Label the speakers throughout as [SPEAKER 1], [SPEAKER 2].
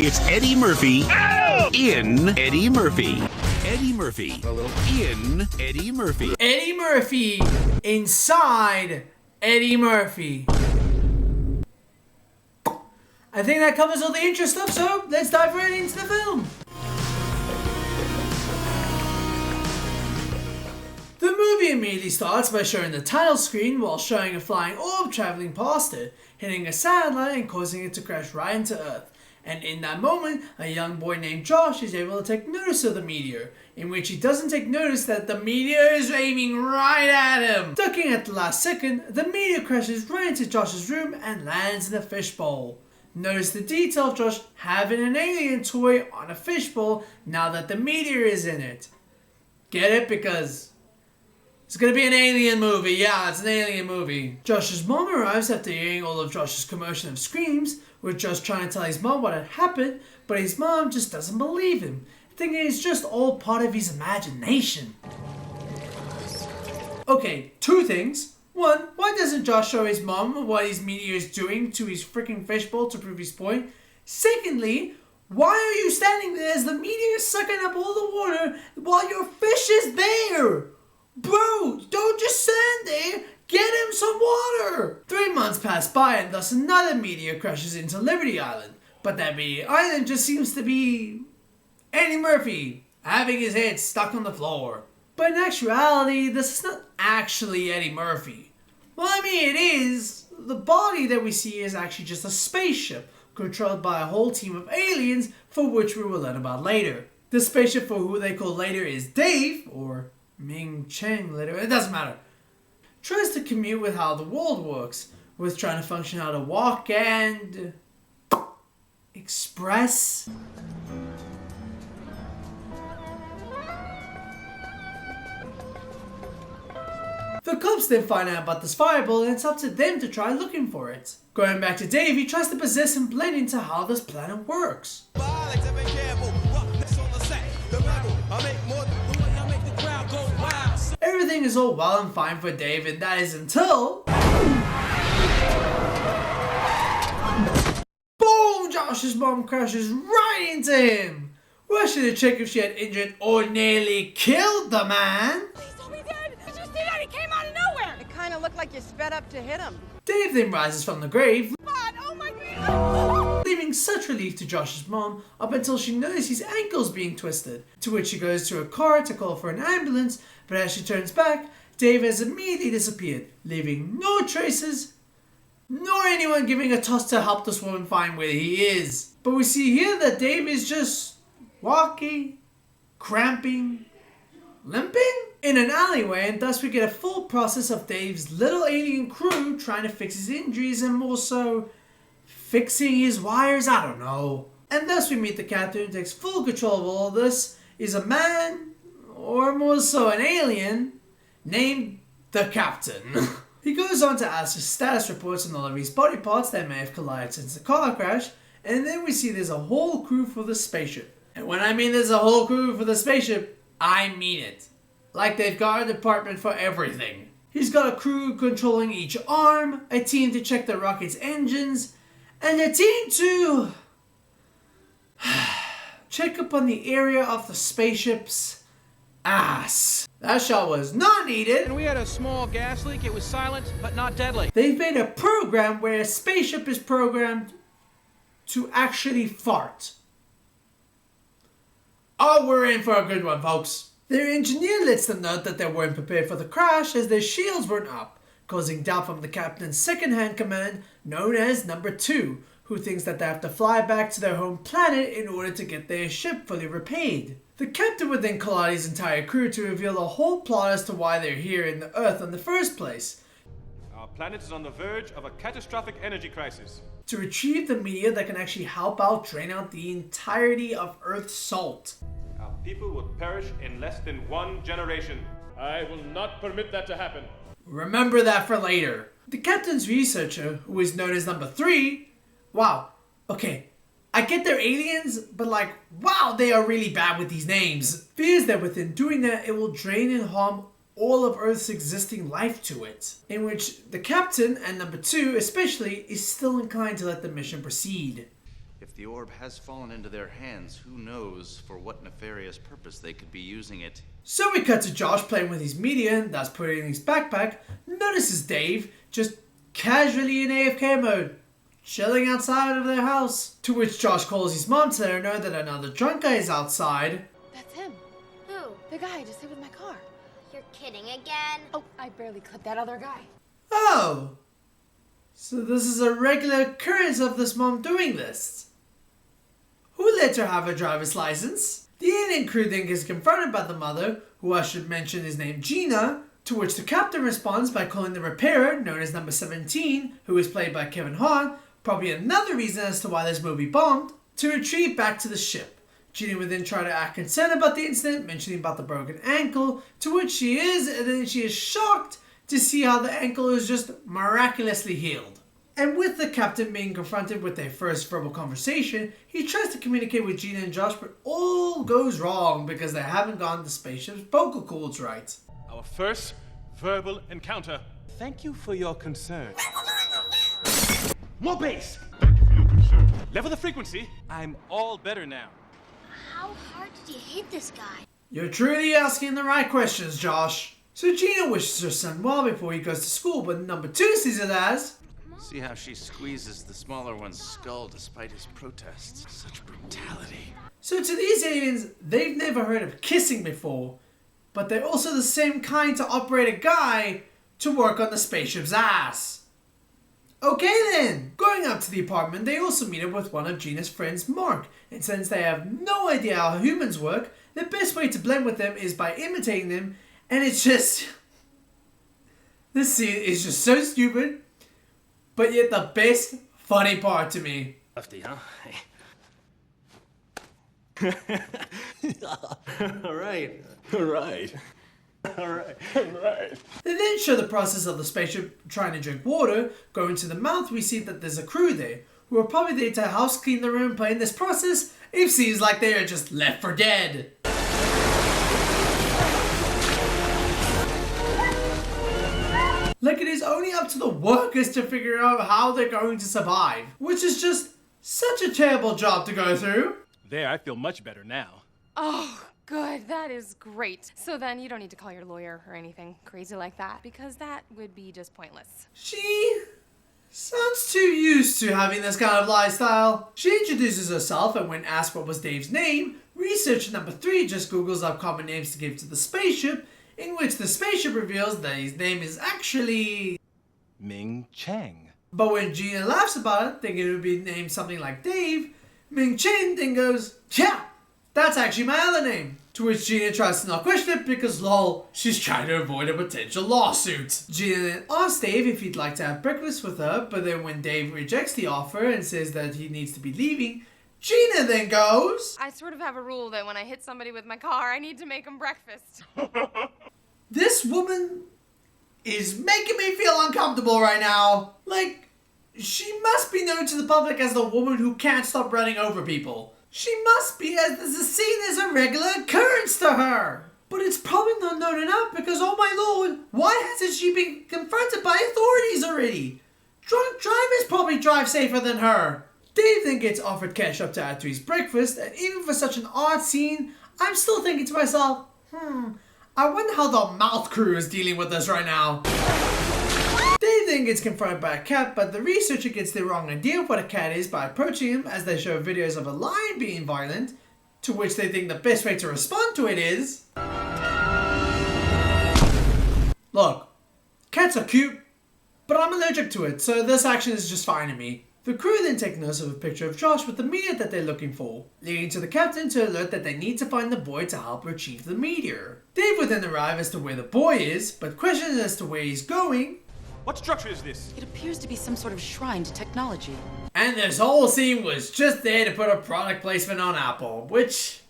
[SPEAKER 1] It's Eddie Murphy in Eddie Murphy. Eddie Murphy in Eddie Murphy.
[SPEAKER 2] Eddie Murphy inside Eddie Murphy. I think that covers all the intro stuff, so let's dive right into the film. The movie immediately starts by showing the title screen while showing a flying orb traveling past it, hitting a satellite and causing it to crash right into Earth. And in that moment, a young boy named Josh is able to take notice of the meteor, in which he doesn't take notice that the meteor is aiming right at him. Ducking at the last second, the meteor crashes right into Josh's room and lands in a fishbowl. Notice the detail of Josh having an alien toy on a fishbowl now that the meteor is in it. Get it? Because it's gonna be an alien movie. Yeah, it's an alien movie. Josh's mom arrives after hearing all of Josh's commotion of screams, with Josh trying to tell his mom what had happened, but his mom just doesn't believe him, thinking it's just all part of his imagination. Okay, two things. One, why doesn't Josh show his mom what his meteor is doing to his freaking fishbowl to prove his point? Secondly, why are you standing there as the meteor is sucking up all the water while your fish is there? Bro, don't just stand there. Get him some water! 3 months pass by and thus another meteor crashes into Liberty Island. But that meteor island just seems to be Eddie Murphy having his head stuck on the floor. But in actuality, this is not actually Eddie Murphy. Well, I mean it is. The body that we see is actually just a spaceship controlled by a whole team of aliens for which we will learn about later. The spaceship for who they call later is Dave, or Ming Cheng later, it doesn't matter. Tries to commute with how the world works, with trying to function how to walk and express. The cops then find out about this fireball and it's up to them to try looking for it. Going back to Dave, he tries to possess and blend into how this planet works. Everything is all well and fine for Dave, and that is until... Boom! Josh's mom crashes right into him! Rushing to check if she had injured or nearly killed the man.
[SPEAKER 3] Please tell me dead! Did you see that? He came out of nowhere!
[SPEAKER 4] It kind of looked like you sped up to hit him.
[SPEAKER 3] Dave
[SPEAKER 2] then rises from the grave,
[SPEAKER 3] God, oh my God!
[SPEAKER 2] leaving such relief to Josh's mom up until she notices his ankles being twisted, to which she goes to a car to call for an ambulance, but as she turns back, Dave has immediately disappeared, leaving no traces, nor anyone giving a toss to help this woman find where he is. But we see here that Dave is just walking, cramping, limping in an alleyway, and thus we get a full process of Dave's little alien crew trying to fix his injuries and more so fixing his wires, I don't know. And thus we meet the captain who takes full control of all of this, is a man, or more so an alien, named the Captain. He goes on to ask for status reports on all of his body parts that may have collided since the car crash, and then we see there's a whole crew for the spaceship. And when I mean there's a whole crew for the spaceship, I mean it. Like they've got a department for everything. He's got a crew controlling each arm, a team to check the rocket's engines, and a team to check up on the area of the spaceship's ass. That shot was not needed.
[SPEAKER 5] And we had a small gas leak. It was silent, but not deadly.
[SPEAKER 2] They've made a program where a spaceship is programmed to actually fart. Oh, we're in for a good one, folks. Their engineer lets them know that they weren't prepared for the crash as their shields weren't up, causing doubt from the captain's second-hand command known as Number 2, who thinks that they have to fly back to their home planet in order to get their ship fully repaid. The captain would then call out his entire crew to reveal the whole plot as to why they're here in the Earth in the first place.
[SPEAKER 6] Our planet is on the verge of a catastrophic energy crisis.
[SPEAKER 2] To retrieve the meteor that can actually help out drain out the entirety of Earth's salt.
[SPEAKER 6] Our people will perish in less than 1 generation. I will not permit that to happen.
[SPEAKER 2] Remember that for later. The captain's researcher, who is known as Number 3, wow, okay, I get they're aliens, but like, wow, they are really bad with these names. Fears that within doing that, it will drain and harm all of Earth's existing life to it. In which the captain, and Number 2 especially, is still inclined to let the mission proceed.
[SPEAKER 7] If the orb has fallen into their hands, who knows for what nefarious purpose they could be using it.
[SPEAKER 2] So we cut to Josh playing with his media, and thus putting in his backpack, notices Dave just casually in AFK mode, chilling outside of their house. To which Josh calls his mom to let her know that another drunk guy is outside.
[SPEAKER 8] That's him.
[SPEAKER 3] Who?
[SPEAKER 8] The guy just hit with my car.
[SPEAKER 3] You're kidding again?
[SPEAKER 8] Oh, I barely clipped that other guy.
[SPEAKER 2] Oh! So this is a regular occurrence of this mom doing this. Who let her have a driver's license? The alien crew then gets confronted by the mother, who I should mention is named Gina, to which the captain responds by calling the repairer, known as number 17, who is played by Kevin Hart, probably another reason as to why this movie bombed, to retrieve back to the ship. Gina would then try to act concerned about the incident, mentioning about the broken ankle, to which she is, and then she is shocked to see how the ankle is just miraculously healed. And with the captain being confronted with their first verbal conversation, he tries to communicate with Gina and Josh, but all goes wrong because they haven't gotten the spaceship's vocal cords right.
[SPEAKER 6] Our first verbal encounter. Thank you for your concern. More bass! Thank you for your concern. Level the frequency. I'm all better now.
[SPEAKER 3] How hard did you hit this guy?
[SPEAKER 2] You're truly asking the right questions, Josh. So Gina wishes her son well before he goes to school, but number 2 sees it as...
[SPEAKER 7] See how she squeezes the smaller one's skull despite his protests. Such brutality.
[SPEAKER 2] So to these aliens, they've never heard of kissing before, but they're also the same kind to operate a guy to work on the spaceship's ass. Okay then! Going up to the apartment, they also meet up with one of Gina's friends, Mark, and since they have no idea how humans work, the best way to blend with them is by imitating them, and it's just... This scene is just so stupid, but yet the best funny part to me.
[SPEAKER 9] Lefty, huh? All right.
[SPEAKER 2] They then show the process of the spaceship trying to drink water. Going to the mouth, we see that there's a crew there, who are probably there to house clean the room. Playing this process, it seems like they are just left for dead. Like it is only up to the workers to figure out how they're going to survive, which is just such a terrible job to go through.
[SPEAKER 6] There, I feel much better now.
[SPEAKER 8] Oh, good. That is great. So then you don't need to call your lawyer or anything crazy like that, because that would be just pointless.
[SPEAKER 2] She sounds too used to having this kind of lifestyle. She introduces herself, and when asked what was Dave's name, researcher number 3 just Googles up common names to give to the spaceship, in which the spaceship reveals that his name is actually...
[SPEAKER 6] Ming Chang.
[SPEAKER 2] But when Gina laughs about it, thinking it would be named something like Dave, Ming Chen then goes, yeah, that's actually my other name. To which Gina tries to not question it because lol, she's trying to avoid a potential lawsuit. Gina then asks Dave if he'd like to have breakfast with her, but then when Dave rejects the offer and says that he needs to be leaving, Gina then goes,
[SPEAKER 8] I sort of have a rule that when I hit somebody with my car, I need to make them breakfast.
[SPEAKER 2] This woman is making me feel uncomfortable right now. Like, she must be known to the public as the woman who can't stop running over people. She must be, as this is seen as a regular occurrence to her. But it's probably not known enough because, oh my lord, why hasn't she been confronted by authorities already? Drunk drivers probably drive safer than her. Dave then gets offered cash up to add to his breakfast, and even for such an odd scene, I'm still thinking to myself, I wonder how the mouth crew is dealing with this right now. Dave then gets confronted by a cat, but the researcher gets the wrong idea of what a cat is by approaching him as they show videos of a lion being violent, to which they think the best way to respond to it is... Look, cats are cute, but I'm allergic to it, so this action is just fine to me. The crew then take notice of a picture of Josh with the meteor that they're looking for, leading to the captain to alert that they need to find the boy to help retrieve the meteor. Dave would then arrive as to where the boy is, but questions as to where he's going.
[SPEAKER 6] What structure is this?
[SPEAKER 10] It appears to be some sort of shrine to technology.
[SPEAKER 2] And this whole scene was just there to put a product placement on Apple, which...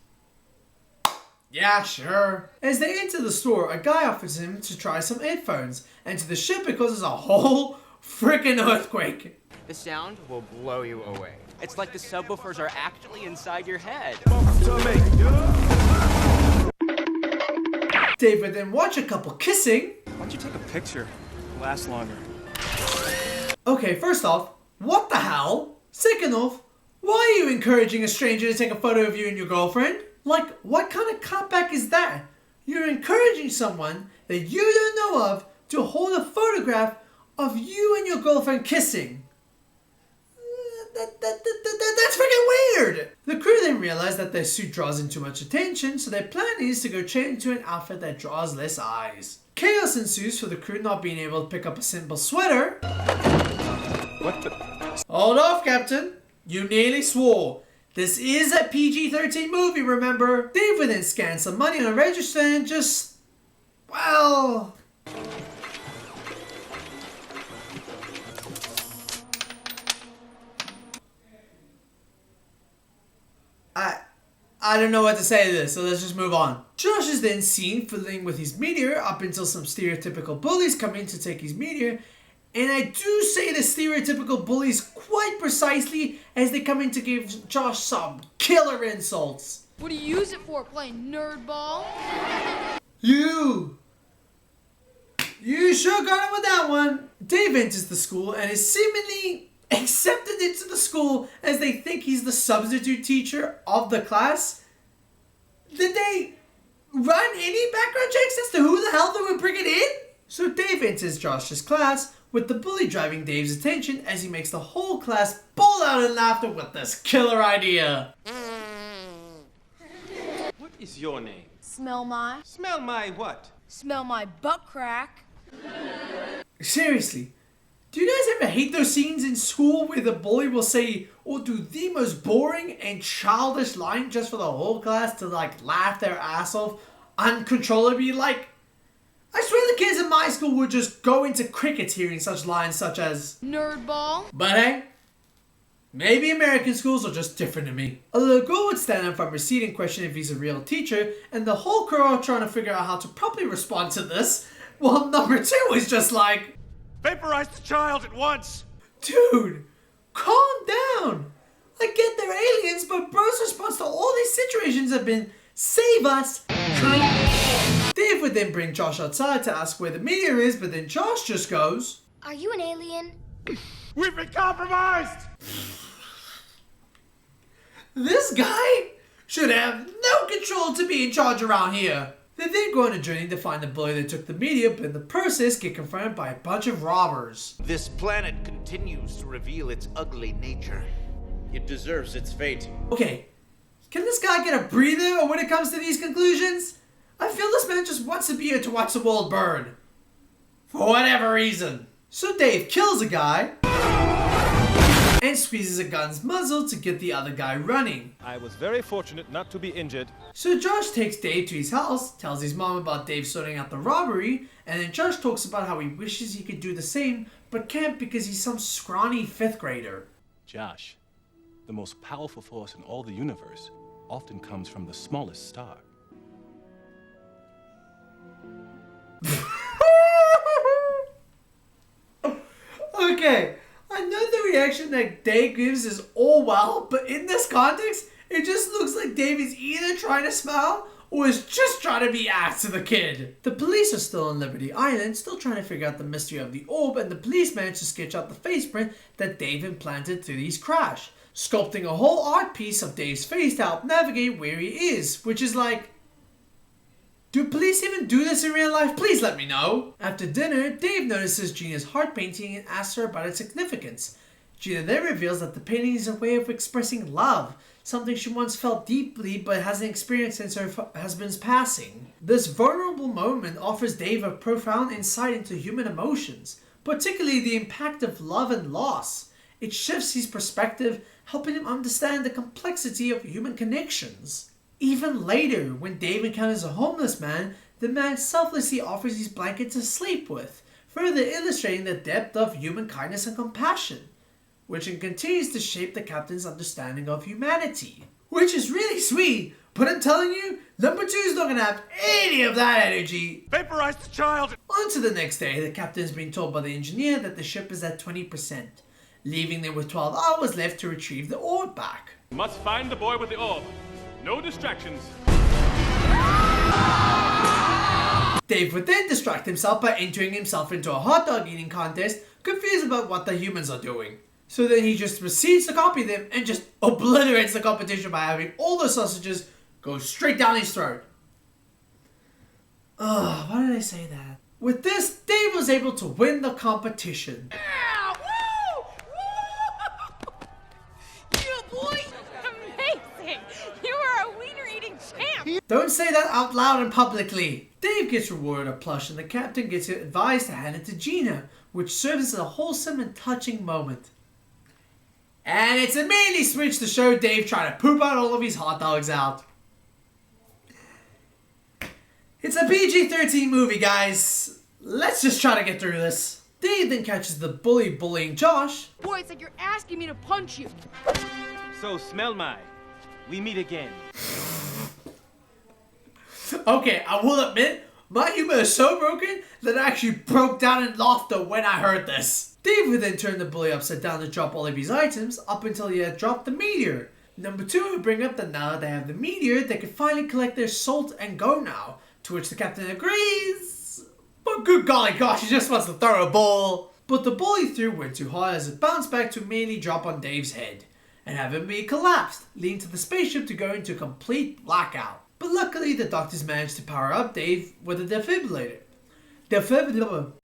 [SPEAKER 2] yeah, sure. As they enter the store, a guy offers him to try some headphones, and to the ship it causes a whole freaking earthquake.
[SPEAKER 11] The sound will blow you away. It's like the subwoofers are actually inside your head.
[SPEAKER 2] Dave would then watch a couple kissing.
[SPEAKER 5] Why don't you take a picture? It'll last longer.
[SPEAKER 2] Okay, first off, what the hell? Second off, Why are you encouraging a stranger to take a photo of you and your girlfriend? Like, what kind of cutback is that? You're encouraging someone that you don't know of to hold a photograph of you and your girlfriend kissing. That's freaking weird! The crew then realize that their suit draws in too much attention, so their plan is to go change into an outfit that draws less eyes. Chaos ensues for the crew not being able to pick up a simple sweater.
[SPEAKER 6] What the?
[SPEAKER 2] Hold off, Captain. You nearly swore. This is a PG-13 movie, remember? Dave would then scan some money on a register and just... well... I don't know what to say to this, so let's just move on. Josh is then seen fiddling with his meteor up until some stereotypical bullies come in to take his meteor. And I do say the stereotypical bullies quite precisely as they come in to give Josh some killer insults.
[SPEAKER 9] What do you use it for, playing nerdball?
[SPEAKER 2] You sure got it with that one. Dave enters the school and is seemingly accepted into the school as they think he's the substitute teacher of the class. Did they run any background checks as to who the hell they were bringing in? So Dave enters Josh's class, with the bully driving Dave's attention as he makes the whole class bawl out in laughter with this killer idea.
[SPEAKER 6] What is your name?
[SPEAKER 9] Smell my
[SPEAKER 6] what?
[SPEAKER 9] Smell my butt crack.
[SPEAKER 2] Seriously, do you guys ever hate those scenes in school where the bully will say or do the most boring and childish line just for the whole class to like laugh their ass off uncontrollably? Like, I swear the kids in my school would just go into crickets hearing such lines such as
[SPEAKER 9] Nerdball.
[SPEAKER 2] But hey, maybe American schools are just different to me. A little girl would stand up from her seat and question if he's a real teacher, and the whole crew are trying to figure out how to properly respond to this, while number two is just like,
[SPEAKER 6] Vaporize the child at once!
[SPEAKER 2] dude, calm down. I get they're aliens, but bro's response to all these situations have been, save us. Dave would then bring Josh outside to ask where the meteor is, but then Josh just goes,
[SPEAKER 3] Are you an alien?
[SPEAKER 6] We've been compromised!
[SPEAKER 2] this guy should have no control to be in charge around here. They then go on a journey to find the bully that took the meteor, but in the process get confronted by a bunch of robbers.
[SPEAKER 7] This planet continues to reveal its ugly nature. It deserves its fate.
[SPEAKER 2] Okay, can this guy get a breather when it comes to these conclusions? I feel this man just wants to be here to watch the world burn. For whatever reason. So Dave kills a guy and squeezes a gun's muzzle to get the other guy running.
[SPEAKER 6] I was very fortunate not to be injured.
[SPEAKER 2] So Josh takes Dave to his house, tells his mom about Dave sorting out the robbery, and then Josh talks about how he wishes he could do the same, but can't because he's some scrawny 5th grader.
[SPEAKER 6] Josh, the most powerful force in all the universe often comes from the smallest star.
[SPEAKER 2] Okay, I know the reaction that Dave gives is all well, but in this context, it just looks like Dave is either trying to smile or is just trying to be ass to the kid. The police are still on Liberty Island, still trying to figure out the mystery of the orb, and the police manage to sketch out the face print that Dave implanted through his crash, sculpting a whole art piece of Dave's face to help navigate where he is, which is like, do police even do this in real life? Please let me know. After dinner, Dave notices Gina's heart painting and asks her about its significance. Gina then reveals that the painting is a way of expressing love, something she once felt deeply but hasn't experienced since her husband's passing. This vulnerable moment offers Dave a profound insight into human emotions, particularly the impact of love and loss. It shifts his perspective, helping him understand the complexity of human connections. Even later, when Dave encounters a homeless man, the man selflessly offers his blanket to sleep with, further illustrating the depth of human kindness and compassion, which continues to shape the captain's understanding of humanity. Which is really sweet, but I'm telling you, number 2 is not going to have any of that energy.
[SPEAKER 6] Vaporize the child!
[SPEAKER 2] On to the next day, the captain's been told by the engineer that the ship is at 20%, leaving them with 12 hours left to retrieve the orb back.
[SPEAKER 6] Must find the boy with the orb. No distractions.
[SPEAKER 2] Dave would then distract himself by entering himself into a hot dog eating contest, confused about what the humans are doing. So then he just proceeds to copy them and just obliterates the competition by having all the sausages go straight down his throat. Ugh, why did I say that? With this, Dave was able to win the competition.
[SPEAKER 8] Yeah, woo! Woo! Yeah, boy! Amazing! You are a wiener-eating champ!
[SPEAKER 2] Don't say that out loud and publicly. Dave gets rewarded a plush and the captain gets advised to hand it to Gina, which serves as a wholesome and touching moment. And it's immediately switched to show Dave trying to poop out all of his hot dogs out. It's a PG-13 movie, guys. Let's just try to get through this. Dave then catches the bully bullying Josh.
[SPEAKER 9] Boy, it's like you're asking me to punch you.
[SPEAKER 6] So, smell my. We meet again.
[SPEAKER 2] Okay, I will admit, my humor is so broken that I actually broke down in laughter when I heard this. Dave would then turn the bully upside down to drop all of his items up until he had dropped the meteor. Number 2 would bring up that now that they have the meteor, they can finally collect their salt and go now. To which the captain agrees. But good golly gosh, he just wants to throw a ball. But the bully threw went too hard as it bounced back to mainly drop on Dave's head. And have him be collapsed, leading to the spaceship to go into a complete blackout. But luckily the doctors managed to power up Dave with a defibrillator. Defibrillator.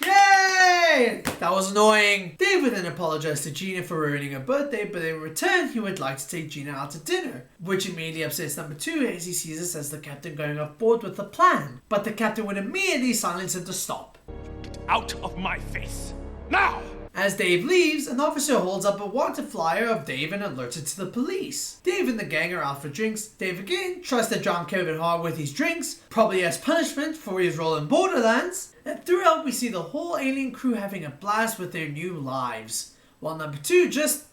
[SPEAKER 2] Yay! That was annoying. Dave would then apologize to Gina for ruining her birthday, but in return he would like to take Gina out to dinner, which immediately upsets number 2 as he sees us as the captain going off board with the plan. But the captain would immediately silence him to stop.
[SPEAKER 6] Get out of my face! Now!
[SPEAKER 2] As Dave leaves, an officer holds up a wanted flyer of Dave and alerts it to the police. Dave and the gang are out for drinks. Dave again tries to drown Kevin Hart with his drinks, probably as punishment for his role in Borderlands. And throughout we see the whole alien crew having a blast with their new lives, while number 2 just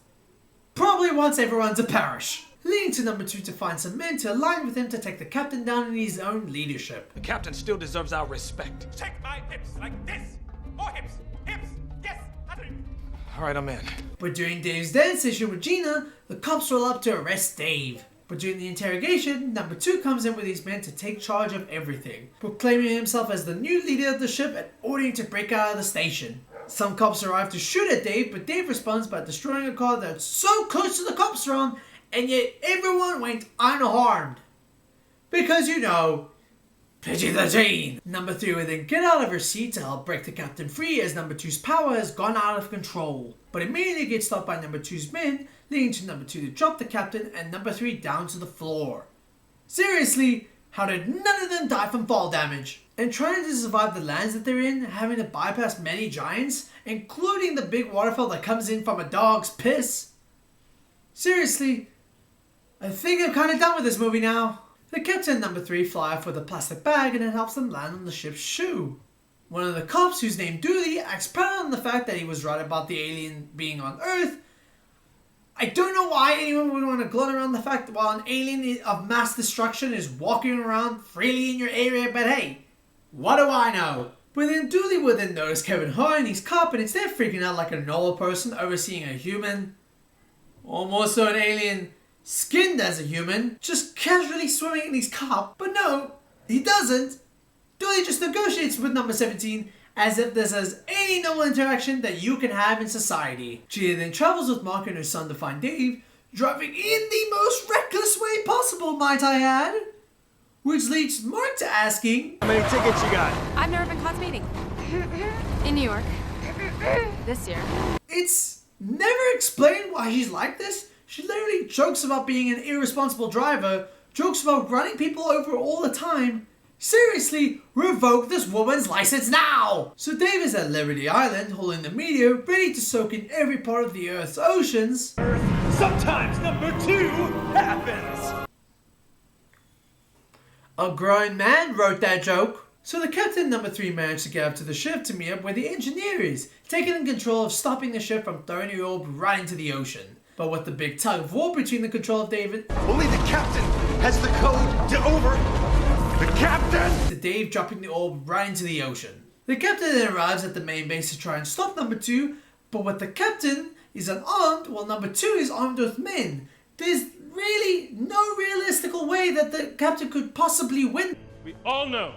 [SPEAKER 2] probably wants everyone to perish. Leading to number 2 to find some men to align with him to take the captain down in his own leadership.
[SPEAKER 6] The captain still deserves our respect. Check my hips like this! More hips! Hips! Yes! Alright, I'm in.
[SPEAKER 2] But during Dave's dance session with Gina, the cops roll up to arrest Dave. But during the interrogation, number 2 comes in with his men to take charge of everything, proclaiming himself as the new leader of the ship and ordering to break out of the station. Some cops arrive to shoot at Dave, but Dave responds by destroying a car that's so close to the cops are on, and yet everyone went unharmed. Because you know, PG-13. Number 3 would then get out of her seat to help break the captain free as number 2's power has gone out of control. But immediately gets stopped by number 2's men, leading to number 2 to drop the captain and number 3 down to the floor. Seriously, how did none of them die from fall damage? And trying to survive the lands that they're in, having to bypass many giants, including the big waterfall that comes in from a dog's piss? Seriously, I think I'm kind of done with this movie now. The captain and number 3 fly off with a plastic bag and it helps them land on the ship's shoe. One of the cops, who's named Dooley, acts proud on the fact that he was right about the alien being on Earth. I don't know why anyone would want to gloat around the fact that while an alien of mass destruction is walking around freely in your area, but hey, what do I know? But then Dooley would then notice Kevin Hart and his cop, and instead of freaking out like a normal person overseeing a human, or more so an alien skinned as a human, just casually swimming in his cup. But no, he doesn't. Dooley just negotiates with number 17 as if this is any normal interaction that you can have in society. Gina then travels with Mark and her son to find Dave, driving in the most reckless way possible, might I add. Which leads Mark to asking,
[SPEAKER 5] how many tickets you got?
[SPEAKER 8] I've never been caught speeding. In New York. This year.
[SPEAKER 2] It's never explained why she's like this. She literally jokes about being an irresponsible driver, jokes about running people over all the time. Seriously, revoke this woman's license now! So Dave is at Liberty Island, holding the meteor, ready to soak in every part of the Earth's oceans.
[SPEAKER 6] Sometimes number 2 happens!
[SPEAKER 2] A grown man wrote that joke. So the captain and number 3 managed to get up to the ship to meet up where the engineer is, taking in control of stopping the ship from throwing the orb right into the ocean. But with the big tug of war between the control of David,
[SPEAKER 6] only the captain has the code to over... The captain!
[SPEAKER 2] To Dave dropping the orb right into the ocean. The captain then arrives at the main base to try and stop number 2, but with the captain is unarmed while number 2 is armed with men. There's really no realistical way that the captain could possibly win.
[SPEAKER 6] We all know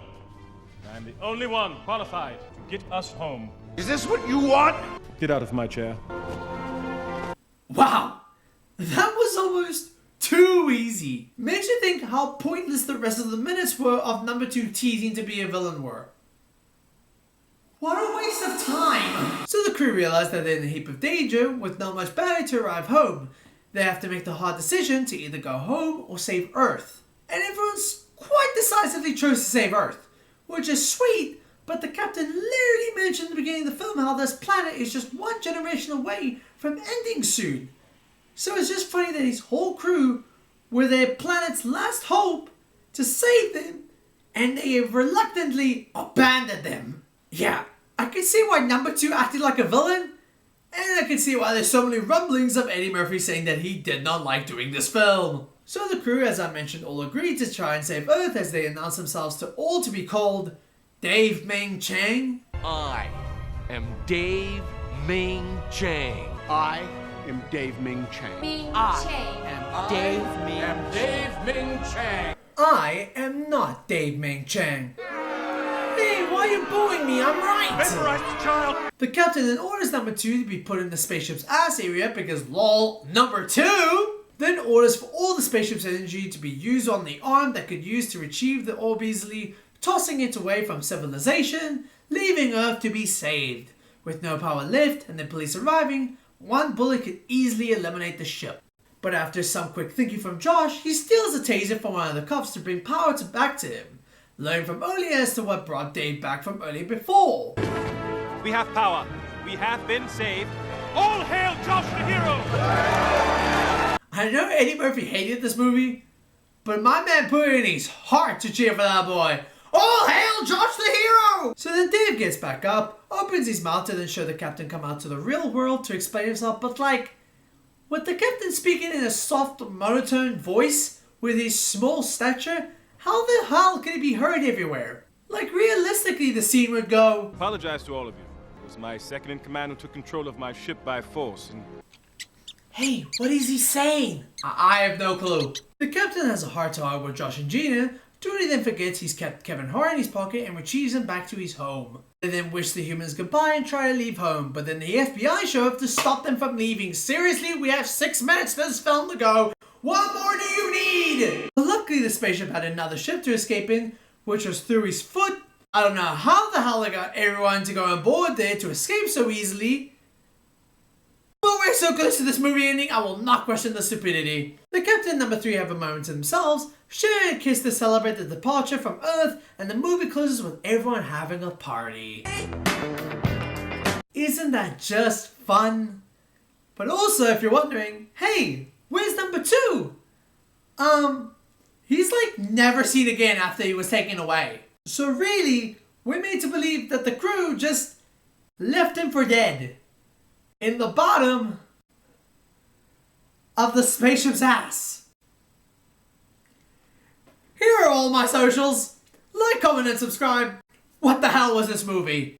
[SPEAKER 6] I'm the only one qualified to get us home.
[SPEAKER 1] Is this what you want?
[SPEAKER 6] Get out of my chair.
[SPEAKER 2] Wow, that was almost too easy. Makes you think how pointless the rest of the minutes were of number 2 teasing to be a villain were. What a waste of time! So the crew realize that they're in a heap of danger with not much battery to arrive home. They have to make the hard decision to either go home or save Earth. And everyone's quite decisively chose to save Earth, which is sweet, but the captain literally mentioned at the beginning of the film how this planet is just one generation away from ending soon. So it's just funny that his whole crew were their planet's last hope to save them, and they have reluctantly abandoned them. Yeah, I can see why number 2 acted like a villain, and I can see why there's so many rumblings of Eddie Murphy saying that he did not like doing this film. So the crew, as I mentioned, all agreed to try and save Earth as they announced themselves to all to be called Dave Ming Chang.
[SPEAKER 12] I am Dave Ming Chang.
[SPEAKER 1] I am Dave Ming Chang.
[SPEAKER 3] Ming
[SPEAKER 10] I
[SPEAKER 3] Chang.
[SPEAKER 10] am Dave Ming Chang.
[SPEAKER 2] I am not Dave Ming Chang. Hey, why are you booing me? I'm right!
[SPEAKER 6] Vaporize the child!
[SPEAKER 2] The captain then orders number 2 to be put in the spaceship's ass area because lol, number 2 then orders for all the spaceship's energy to be used on the arm that could use to retrieve the orb easily, tossing it away from civilization, leaving Earth to be saved. With no power left and the police arriving, one bullet could easily eliminate the ship. But after some quick thinking from Josh, he steals a taser from one of the cops to bring power back to him. Learn from earlier as to what brought Dave back from earlier before.
[SPEAKER 6] We have power. We have been saved. All hail Josh the hero!
[SPEAKER 2] I know Eddie Murphy hated this movie, but my man put it in his heart to cheer for that boy. All hail Josh the hero! So then Dave gets back up, opens his mouth to then show the captain come out to the real world to explain himself, but like, with the captain speaking in a soft monotone voice with his small stature, how the hell can he be heard everywhere? Like realistically the scene would go,
[SPEAKER 6] Apologize to all of you. It was my second in command who took control of my ship by force, and
[SPEAKER 2] hey, what is he saying? I have no clue. The captain has a heart-to-heart with Josh and Gina. Tony then forgets he's kept Kevin Hart in his pocket and retrieves him back to his home. They then wish the humans goodbye and try to leave home, but then the FBI show up to stop them from leaving. Seriously, we have 6 minutes for this film to go. What more do you need? Luckily, the spaceship had another ship to escape in, which was through his foot. I don't know how the hell they got everyone to go on board there to escape so easily. But we're so close to this movie ending, I will not question the stupidity. The captain and number 3 have a moment to themselves, share a kiss to celebrate the departure from Earth, and the movie closes with everyone having a party. Isn't that just fun? But also, if you're wondering, hey, where's number 2? He's like never seen again after he was taken away. So really, we're made to believe that the crew just left him for dead in the bottom of the spaceship's ass. Here are all my socials. Like, comment, and subscribe. What the hell was this movie?